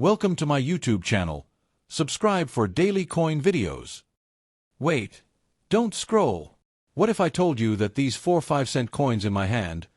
Welcome to my YouTube channel. Subscribe for daily coin videos. Wait, don't scroll. What if I told you that these 4 5-cent coins in my hand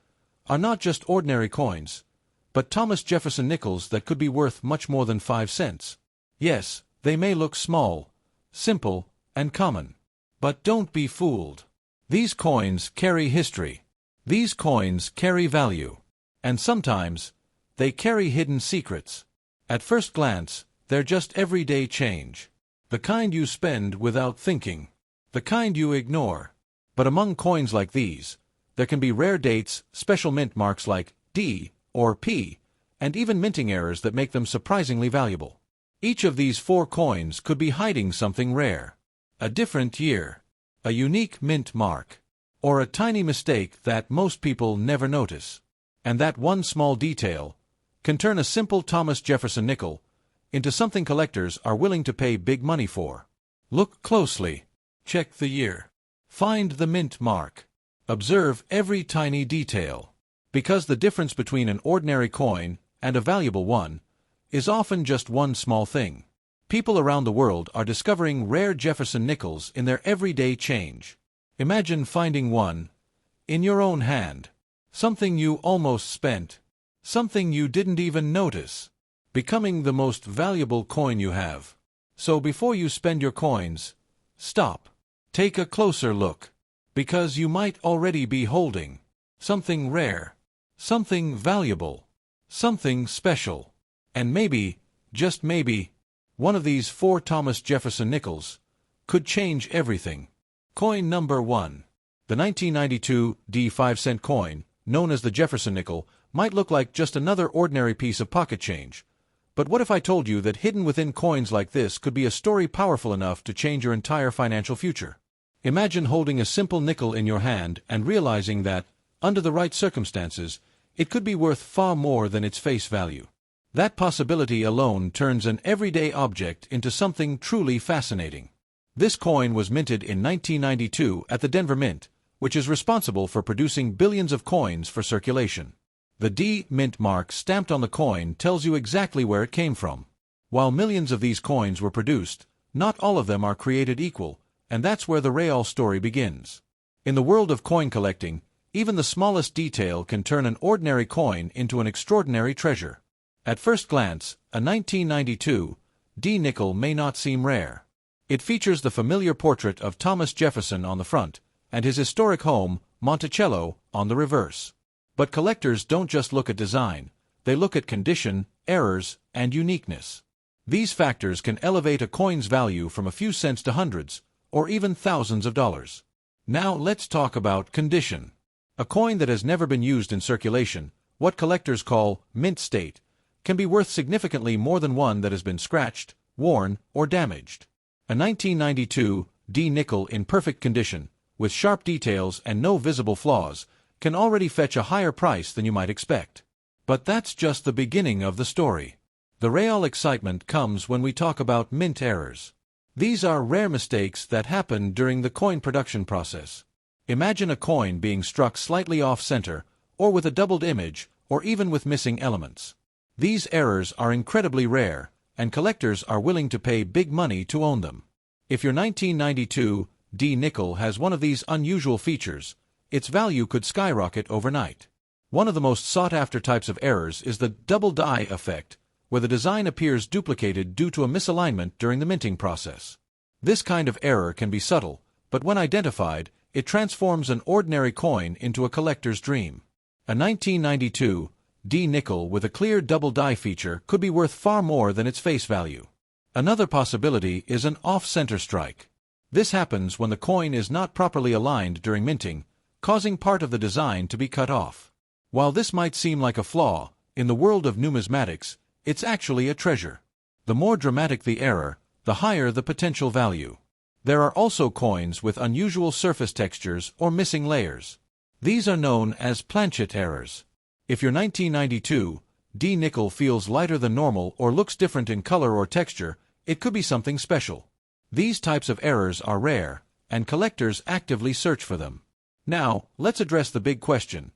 are not just ordinary coins, but Thomas Jefferson nickels that could be worth much more than 5 cents? Yes, they may look small, simple, and common. But don't be fooled. These coins carry history. These coins carry value. And sometimes, they carry hidden secrets. At first glance, they're just everyday change. The kind you spend without thinking. The kind you ignore. But among coins like these, there can be rare dates, special mint marks like D or P, and even minting errors that make them surprisingly valuable. Each of these 4 coins could be hiding something rare. A different year, a unique mint mark, or a tiny mistake that most people never notice. And that one small detail can turn a simple Thomas Jefferson nickel into something collectors are willing to pay big money for. Look closely. Check the year. Find the mint mark. Observe every tiny detail. Because the difference between an ordinary coin and a valuable one is often just one small thing. People around the world are discovering rare Jefferson nickels in their everyday change. Imagine finding one in your own hand. Something you almost spent. Something you didn't even notice. Becoming the most valuable coin you have. So before you spend your coins, stop. Take a closer look. Because you might already be holding something rare, something valuable, something special. And maybe, just maybe, one of these 4 Thomas Jefferson nickels could change everything. Coin number 1. The 1992 D 5-cent coin, known as the Jefferson nickel, might look like just another ordinary piece of pocket change. But what if I told you that hidden within coins like this could be a story powerful enough to change your entire financial future? Imagine holding a simple nickel in your hand and realizing that, under the right circumstances, it could be worth far more than its face value. That possibility alone turns an everyday object into something truly fascinating. This coin was minted in 1992 at the Denver Mint, which is responsible for producing billions of coins for circulation. The D mint mark stamped on the coin tells you exactly where it came from. While millions of these coins were produced, not all of them are created equal, and that's where the real story begins. In the world of coin collecting, even the smallest detail can turn an ordinary coin into an extraordinary treasure. At first glance, a 1992 D nickel may not seem rare. It features the familiar portrait of Thomas Jefferson on the front, and his historic home, Monticello, on the reverse. But collectors don't just look at design, they look at condition, errors, and uniqueness. These factors can elevate a coin's value from a few cents to hundreds, or even thousands of dollars. Now let's talk about condition. A coin that has never been used in circulation, what collectors call mint state, can be worth significantly more than one that has been scratched, worn, or damaged. A 1992 D nickel in perfect condition, with sharp details and no visible flaws, can already fetch a higher price than you might expect. But that's just the beginning of the story. The real excitement comes when we talk about mint errors. These are rare mistakes that happen during the coin production process. Imagine a coin being struck slightly off-center, or with a doubled image, or even with missing elements. These errors are incredibly rare, and collectors are willing to pay big money to own them. If your 1992 D nickel has one of these unusual features, its value could skyrocket overnight. One of the most sought-after types of errors is the double die effect, where the design appears duplicated due to a misalignment during the minting process. This kind of error can be subtle, but when identified, it transforms an ordinary coin into a collector's dream. A 1992 D nickel with a clear double die feature could be worth far more than its face value. Another possibility is an off-center strike. This happens when the coin is not properly aligned during minting, causing part of the design to be cut off. While this might seem like a flaw, in the world of numismatics, it's actually a treasure. The more dramatic the error, the higher the potential value. There are also coins with unusual surface textures or missing layers. These are known as planchet errors. If your 1992 D nickel feels lighter than normal or looks different in color or texture, it could be something special. These types of errors are rare, and collectors actively search for them. Now, let's address the big question.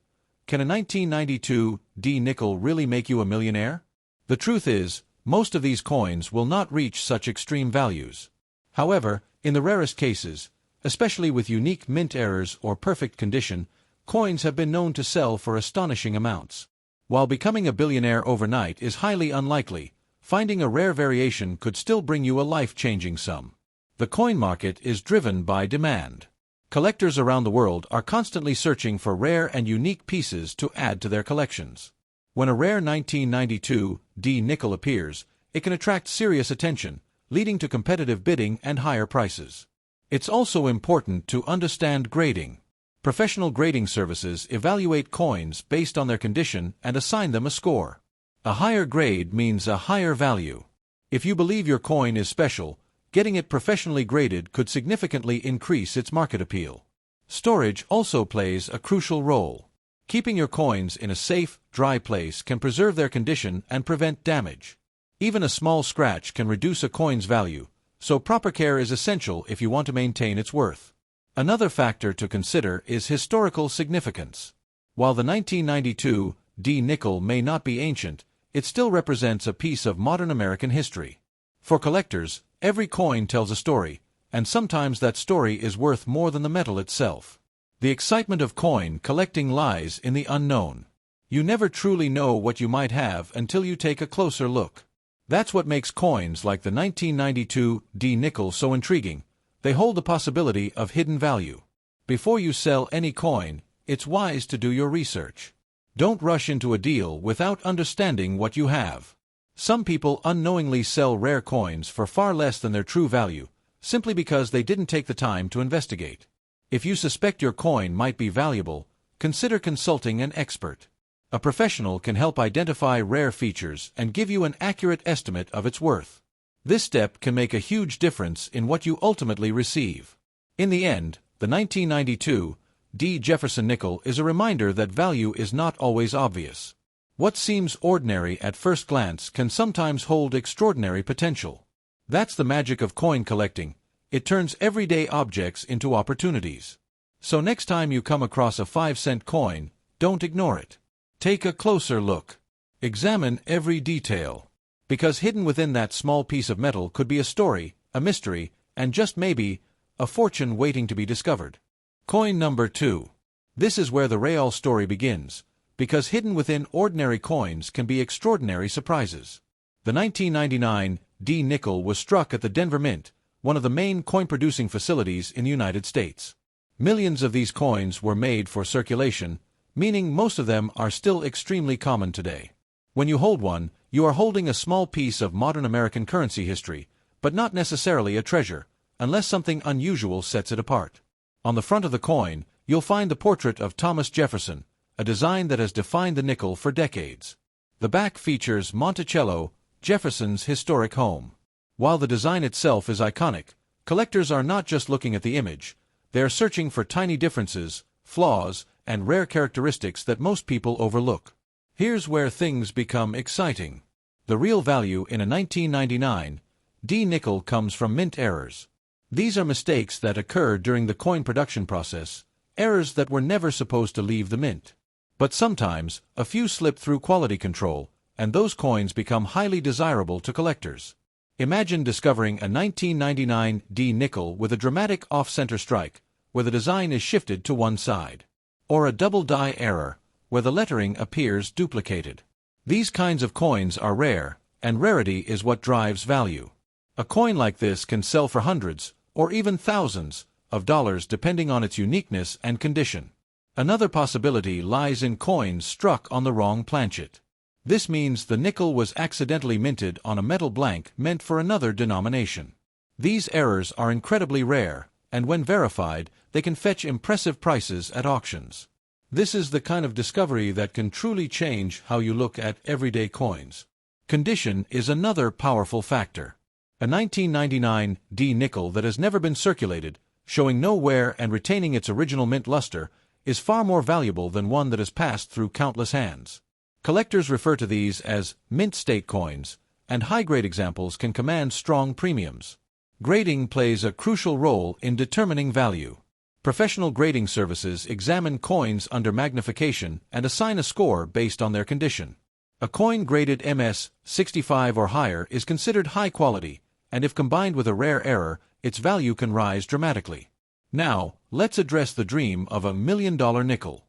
Can a 1992 D nickel really make you a millionaire? The truth is, most of these coins will not reach such extreme values. However, in the rarest cases, especially with unique mint errors or perfect condition, coins have been known to sell for astonishing amounts. While becoming a billionaire overnight is highly unlikely, finding a rare variation could still bring you a life-changing sum. The coin market is driven by demand. Collectors around the world are constantly searching for rare and unique pieces to add to their collections. When a rare 1992 D nickel appears, it can attract serious attention, leading to competitive bidding and higher prices. It's also important to understand grading. Professional grading services evaluate coins based on their condition and assign them a score. A higher grade means a higher value. If you believe your coin is special, getting it professionally graded could significantly increase its market appeal. Storage also plays a crucial role. Keeping your coins in a safe, dry place can preserve their condition and prevent damage. Even a small scratch can reduce a coin's value, so proper care is essential if you want to maintain its worth. Another factor to consider is historical significance. While the 1992 D nickel may not be ancient, it still represents a piece of modern American history. For collectors, every coin tells a story, and sometimes that story is worth more than the metal itself. The excitement of coin collecting lies in the unknown. You never truly know what you might have until you take a closer look. That's what makes coins like the 1992 D nickel so intriguing. They hold the possibility of hidden value. Before you sell any coin, it's wise to do your research. Don't rush into a deal without understanding what you have. Some people unknowingly sell rare coins for far less than their true value, simply because they didn't take the time to investigate. If you suspect your coin might be valuable, consider consulting an expert. A professional can help identify rare features and give you an accurate estimate of its worth. This step can make a huge difference in what you ultimately receive. In the end, the 1992 D Jefferson nickel is a reminder that value is not always obvious. What seems ordinary at first glance can sometimes hold extraordinary potential. That's the magic of coin collecting. It turns everyday objects into opportunities. So next time you come across a 5-cent coin, don't ignore it. Take a closer look. Examine every detail. Because hidden within that small piece of metal could be a story, a mystery, and just maybe, a fortune waiting to be discovered. Coin number 2. This is where the real story begins, because hidden within ordinary coins can be extraordinary surprises. The 1999 D nickel was struck at the Denver Mint, one of the main coin-producing facilities in the United States. Millions of these coins were made for circulation, meaning most of them are still extremely common today. When you hold one, you are holding a small piece of modern American currency history, but not necessarily a treasure, unless something unusual sets it apart. On the front of the coin, you'll find the portrait of Thomas Jefferson, a design that has defined the nickel for decades. The back features Monticello, Jefferson's historic home. While the design itself is iconic, collectors are not just looking at the image. They are searching for tiny differences, flaws, and rare characteristics that most people overlook. Here's where things become exciting. The real value in a 1999 D nickel comes from mint errors. These are mistakes that occur during the coin production process, errors that were never supposed to leave the mint. But sometimes, a few slip through quality control, and those coins become highly desirable to collectors. Imagine discovering a 1999 D nickel with a dramatic off-center strike, where the design is shifted to one side. Or a double die error, where the lettering appears duplicated. These kinds of coins are rare, and rarity is what drives value. A coin like this can sell for hundreds, or even thousands, of dollars depending on its uniqueness and condition. Another possibility lies in coins struck on the wrong planchet. This means the nickel was accidentally minted on a metal blank meant for another denomination. These errors are incredibly rare, and when verified, they can fetch impressive prices at auctions. This is the kind of discovery that can truly change how you look at everyday coins. Condition is another powerful factor. A 1999 D nickel that has never been circulated, showing no wear and retaining its original mint luster, is far more valuable than one that has passed through countless hands. Collectors refer to these as mint state coins, and high-grade examples can command strong premiums. Grading plays a crucial role in determining value. Professional grading services examine coins under magnification and assign a score based on their condition. A coin graded MS 65 or higher is considered high quality, and if combined with a rare error, its value can rise dramatically. Now, let's address the dream of $1 million nickel.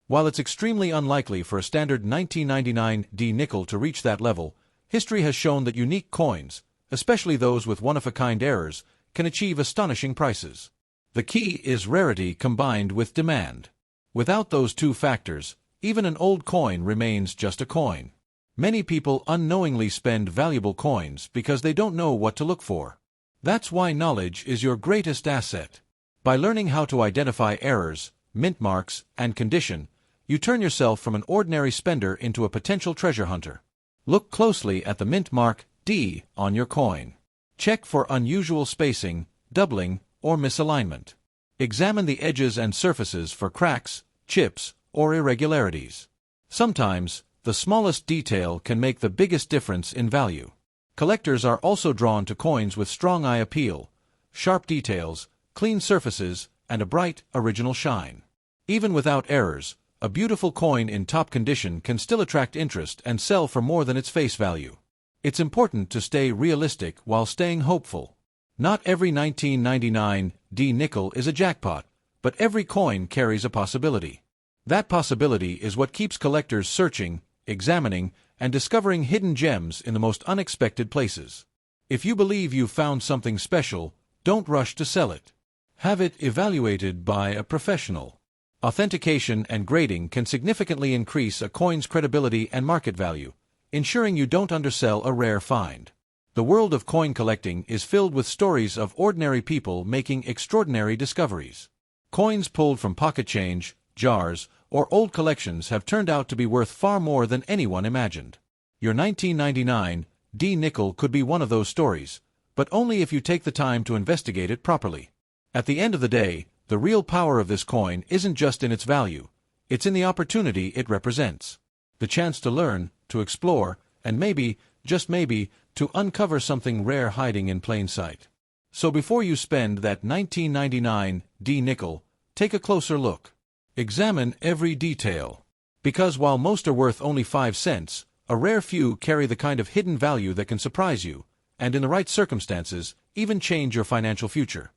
While it's extremely unlikely for a standard 1999 D nickel to reach that level, history has shown that unique coins, especially those with one-of-a-kind errors, can achieve astonishing prices. The key is rarity combined with demand. Without those two factors, even an old coin remains just a coin. Many people unknowingly spend valuable coins because they don't know what to look for. That's why knowledge is your greatest asset. By learning how to identify errors, mint marks, and condition, you turn yourself from an ordinary spender into a potential treasure hunter. Look closely at the mint mark D on your coin. Check for unusual spacing, doubling, or misalignment. Examine the edges and surfaces for cracks, chips, or irregularities. Sometimes, the smallest detail can make the biggest difference in value. Collectors are also drawn to coins with strong eye appeal, sharp details, clean surfaces, and a bright, original shine. Even without errors, a beautiful coin in top condition can still attract interest and sell for more than its face value. It's important to stay realistic while staying hopeful. Not every 1999 D nickel is a jackpot, but every coin carries a possibility. That possibility is what keeps collectors searching, examining, and discovering hidden gems in the most unexpected places. If you believe you've found something special, don't rush to sell it. Have it evaluated by a professional. Authentication and grading can significantly increase a coin's credibility and market value, ensuring you don't undersell a rare find. The world of coin collecting is filled with stories of ordinary people making extraordinary discoveries. Coins pulled from pocket change, jars, or old collections have turned out to be worth far more than anyone imagined. Your 1999 D nickel could be one of those stories, but only if you take the time to investigate it properly. At the end of the day, the real power of this coin isn't just in its value, it's in the opportunity it represents. The chance to learn, to explore, and maybe, just maybe, to uncover something rare hiding in plain sight. So before you spend that 1999 D nickel, take a closer look. Examine every detail. Because while most are worth only 5 cents, a rare few carry the kind of hidden value that can surprise you, and in the right circumstances, even change your financial future.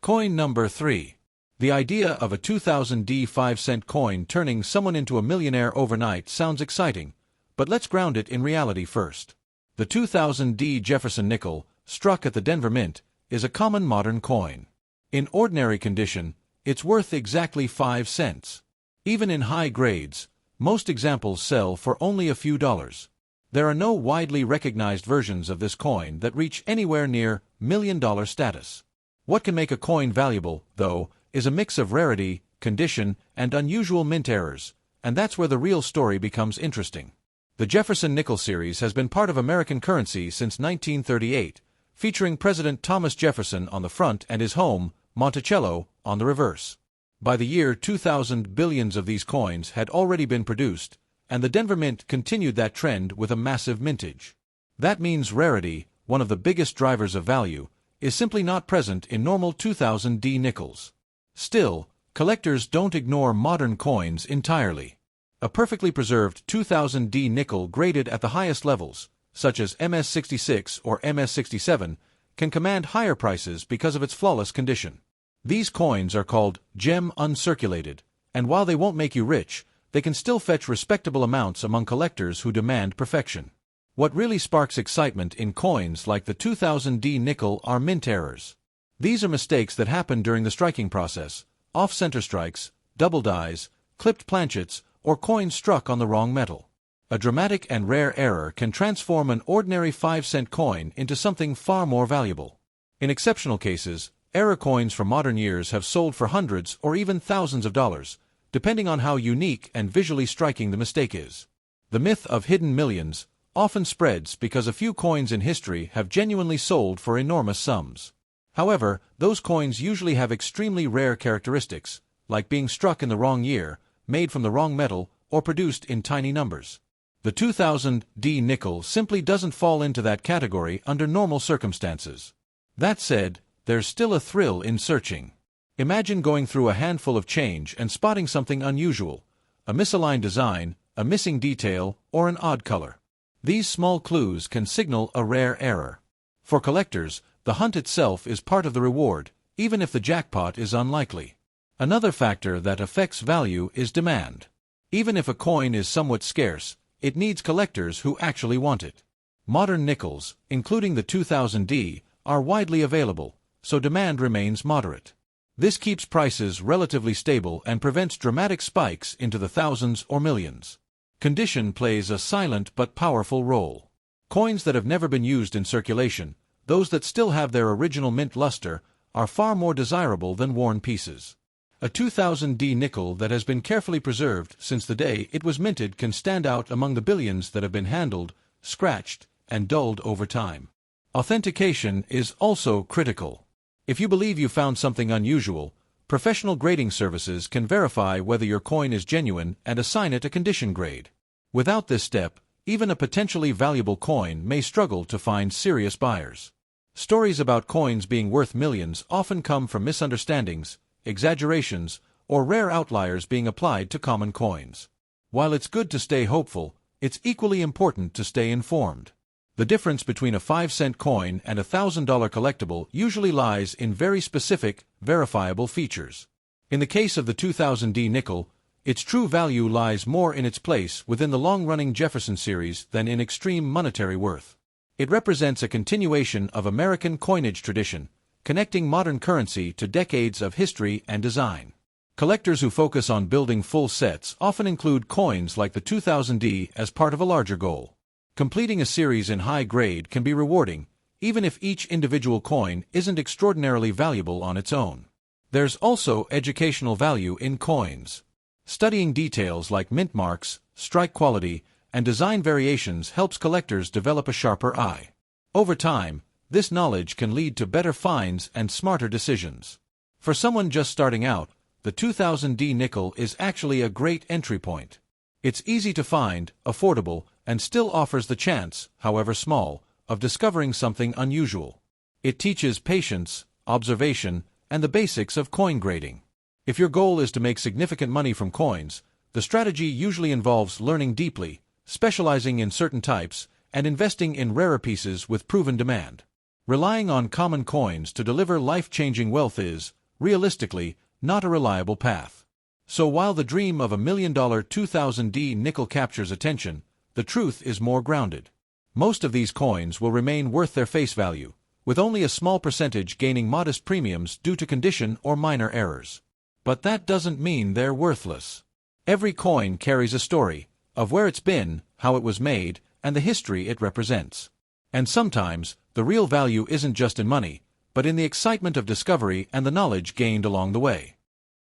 Coin number 3. The idea of a 2000 D 5-cent coin turning someone into a millionaire overnight sounds exciting, but let's ground it in reality first. The 2000 D Jefferson nickel, struck at the Denver Mint, is a common modern coin. In ordinary condition, it's worth exactly 5 cents. Even in high grades, most examples sell for only a few dollars. There are no widely recognized versions of this coin that reach anywhere near million-dollar status. What can make a coin valuable, though, is a mix of rarity, condition, and unusual mint errors, and that's where the real story becomes interesting. The Jefferson nickel series has been part of American currency since 1938, featuring President Thomas Jefferson on the front and his home, Monticello, on the reverse. By the year 2000, billions of these coins had already been produced, and the Denver Mint continued that trend with a massive mintage. That means rarity, one of the biggest drivers of value, is simply not present in normal 2000 D nickels. Still, collectors don't ignore modern coins entirely. A perfectly preserved 2000 D nickel graded at the highest levels, such as MS66 or MS67, can command higher prices because of its flawless condition. These coins are called gem uncirculated, and while they won't make you rich, they can still fetch respectable amounts among collectors who demand perfection. What really sparks excitement in coins like the 2000 D nickel are mint errors. These are mistakes that happen during the striking process, off-center strikes, double dies, clipped planchets, or coins struck on the wrong metal. A dramatic and rare error can transform an ordinary 5-cent coin into something far more valuable. In exceptional cases, error coins from modern years have sold for hundreds or even thousands of dollars, depending on how unique and visually striking the mistake is. The myth of hidden millions often spreads because a few coins in history have genuinely sold for enormous sums. However, those coins usually have extremely rare characteristics, like being struck in the wrong year, made from the wrong metal, or produced in tiny numbers. The 2000 D nickel simply doesn't fall into that category under normal circumstances. That said, there's still a thrill in searching. Imagine going through a handful of change and spotting something unusual, a misaligned design, a missing detail, or an odd color. These small clues can signal a rare error. For collectors, the hunt itself is part of the reward, even if the jackpot is unlikely. Another factor that affects value is demand. Even if a coin is somewhat scarce, it needs collectors who actually want it. Modern nickels, including the 2000D, are widely available, so demand remains moderate. This keeps prices relatively stable and prevents dramatic spikes into the thousands or millions. Condition plays a silent but powerful role. Coins that have never been used in circulation, those that still have their original mint luster, are far more desirable than worn pieces. A 2000D nickel that has been carefully preserved since the day it was minted can stand out among the billions that have been handled, scratched, and dulled over time. Authentication is also critical. If you believe you found something unusual, professional grading services can verify whether your coin is genuine and assign it a condition grade. Without this step, even a potentially valuable coin may struggle to find serious buyers. Stories about coins being worth millions often come from misunderstandings, exaggerations, or rare outliers being applied to common coins. While it's good to stay hopeful, it's equally important to stay informed. The difference between a 5-cent coin and a $1,000 collectible usually lies in very specific, verifiable features. In the case of the 2000D nickel, its true value lies more in its place within the long-running Jefferson series than in extreme monetary worth. It represents a continuation of American coinage tradition, connecting modern currency to decades of history and design. Collectors who focus on building full sets often include coins like the 2000D as part of a larger goal. Completing a series in high grade can be rewarding, even if each individual coin isn't extraordinarily valuable on its own. There's also educational value in coins. Studying details like mint marks, strike quality, and design variations helps collectors develop a sharper eye. Over time, this knowledge can lead to better finds and smarter decisions. For someone just starting out, the 2000D nickel is actually a great entry point. It's easy to find, affordable, and still offers the chance, however small, of discovering something unusual. It teaches patience, observation, and the basics of coin grading. If your goal is to make significant money from coins, the strategy usually involves learning deeply, specializing in certain types, and investing in rarer pieces with proven demand. Relying on common coins to deliver life-changing wealth is, realistically, not a reliable path. So while the dream of $1 million 2000D nickel captures attention, the truth is more grounded. Most of these coins will remain worth their face value, with only a small percentage gaining modest premiums due to condition or minor errors. But that doesn't mean they're worthless. Every coin carries a story, of where it's been, how it was made, and the history it represents. And sometimes, the real value isn't just in money, but in the excitement of discovery and the knowledge gained along the way.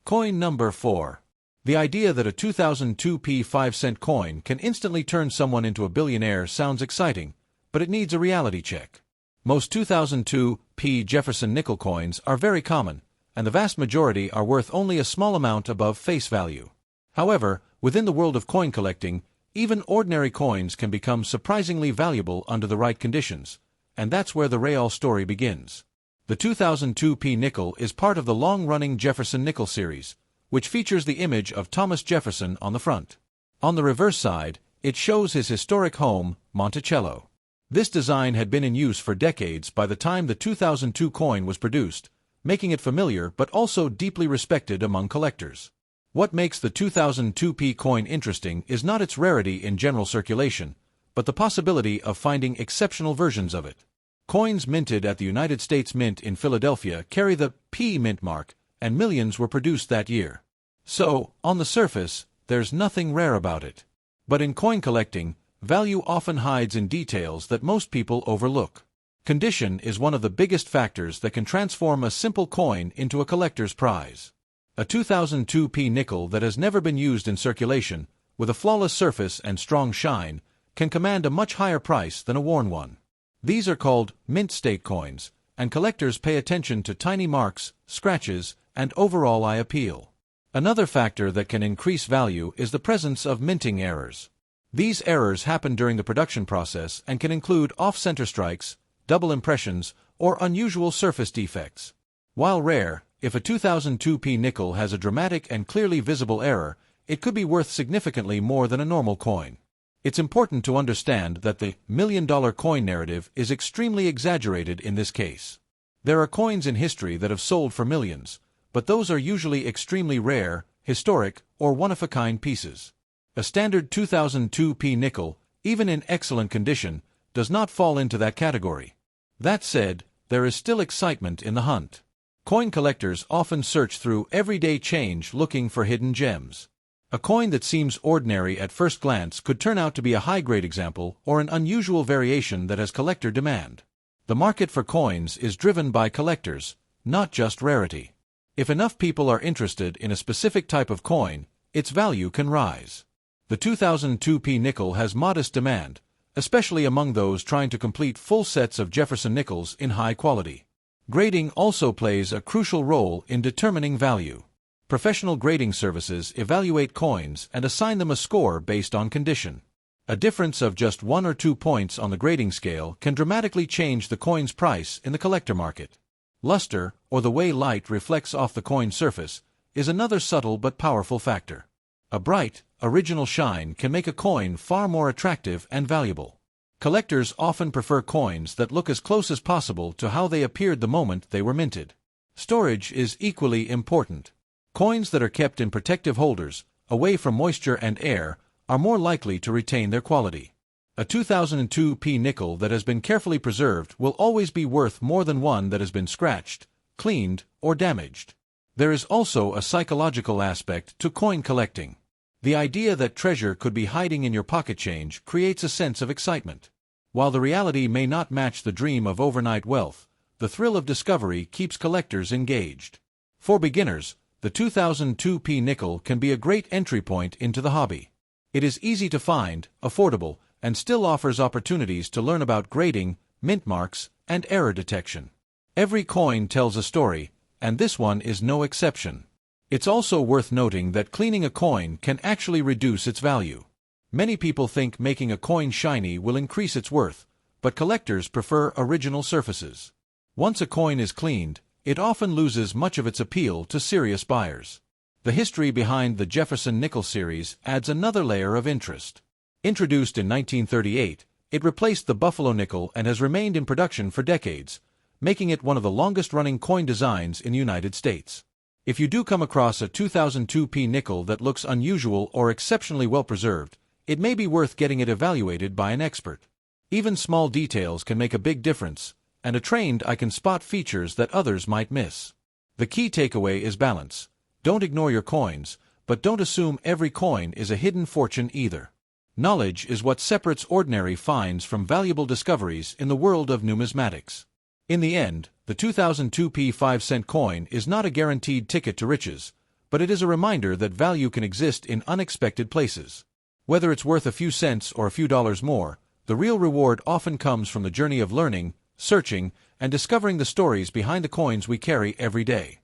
Coin number 4. The idea that a 2002p 5-cent coin can instantly turn someone into a billionaire sounds exciting, but it needs a reality check. Most 2002p Jefferson nickel coins are very common, and the vast majority are worth only a small amount above face value. However, within the world of coin collecting, even ordinary coins can become surprisingly valuable under the right conditions, and that's where the real story begins. The 2002p nickel is part of the long-running Jefferson nickel series, which features the image of Thomas Jefferson on the front. On the reverse side, it shows his historic home, Monticello. This design had been in use for decades by the time the 2002 coin was produced, making it familiar but also deeply respected among collectors. What makes the 2002p coin interesting is not its rarity in general circulation, but the possibility of finding exceptional versions of it. Coins minted at the United States Mint in Philadelphia carry the P mint mark, and millions were produced that year. So, on the surface, there's nothing rare about it. But in coin collecting, value often hides in details that most people overlook. Condition is one of the biggest factors that can transform a simple coin into a collector's prize. A 2002p nickel that has never been used in circulation, with a flawless surface and strong shine, can command a much higher price than a worn one. These are called mint state coins, and collectors pay attention to tiny marks, scratches, and overall eye appeal. Another factor that can increase value is the presence of minting errors. These errors happen during the production process and can include off-center strikes, double impressions, or unusual surface defects. While rare, if a 2002p nickel has a dramatic and clearly visible error, it could be worth significantly more than a normal coin. It's important to understand that the million-dollar coin narrative is extremely exaggerated in this case. There are coins in history that have sold for millions, but those are usually extremely rare, historic, or one-of-a-kind pieces. A standard 2002p nickel, even in excellent condition, does not fall into that category. That said, there is still excitement in the hunt. Coin collectors often search through everyday change looking for hidden gems. A coin that seems ordinary at first glance could turn out to be a high-grade example or an unusual variation that has collector demand. The market for coins is driven by collectors, not just rarity. If enough people are interested in a specific type of coin, its value can rise. The 2002p nickel has modest demand, especially among those trying to complete full sets of Jefferson nickels in high quality. Grading also plays a crucial role in determining value. Professional grading services evaluate coins and assign them a score based on condition. A difference of just 1 or 2 points on the grading scale can dramatically change the coin's price in the collector market. Luster, or the way light reflects off the coin's surface, is another subtle but powerful factor. A bright, original shine can make a coin far more attractive and valuable. Collectors often prefer coins that look as close as possible to how they appeared the moment they were minted. Storage is equally important. Coins that are kept in protective holders, away from moisture and air, are more likely to retain their quality. A 2002p nickel that has been carefully preserved will always be worth more than one that has been scratched, cleaned, or damaged. There is also a psychological aspect to coin collecting. The idea that treasure could be hiding in your pocket change creates a sense of excitement. While the reality may not match the dream of overnight wealth, the thrill of discovery keeps collectors engaged. For beginners, the 2002p nickel can be a great entry point into the hobby. It is easy to find, affordable, and still offers opportunities to learn about grading, mint marks, and error detection. Every coin tells a story, and this one is no exception. It's also worth noting that cleaning a coin can actually reduce its value. Many people think making a coin shiny will increase its worth, but collectors prefer original surfaces. Once a coin is cleaned, it often loses much of its appeal to serious buyers. The history behind the Jefferson nickel series adds another layer of interest. Introduced in 1938, it replaced the Buffalo nickel and has remained in production for decades, making it one of the longest-running coin designs in the United States. If you do come across a 2002p nickel that looks unusual or exceptionally well-preserved, it may be worth getting it evaluated by an expert. Even small details can make a big difference, and a trained eye can spot features that others might miss. The key takeaway is balance. Don't ignore your coins, but don't assume every coin is a hidden fortune either. Knowledge is what separates ordinary finds from valuable discoveries in the world of numismatics. In the end, the 2002p 5-cent coin is not a guaranteed ticket to riches, but it is a reminder that value can exist in unexpected places. Whether it's worth a few cents or a few dollars more, the real reward often comes from the journey of learning, searching, and discovering the stories behind the coins we carry every day.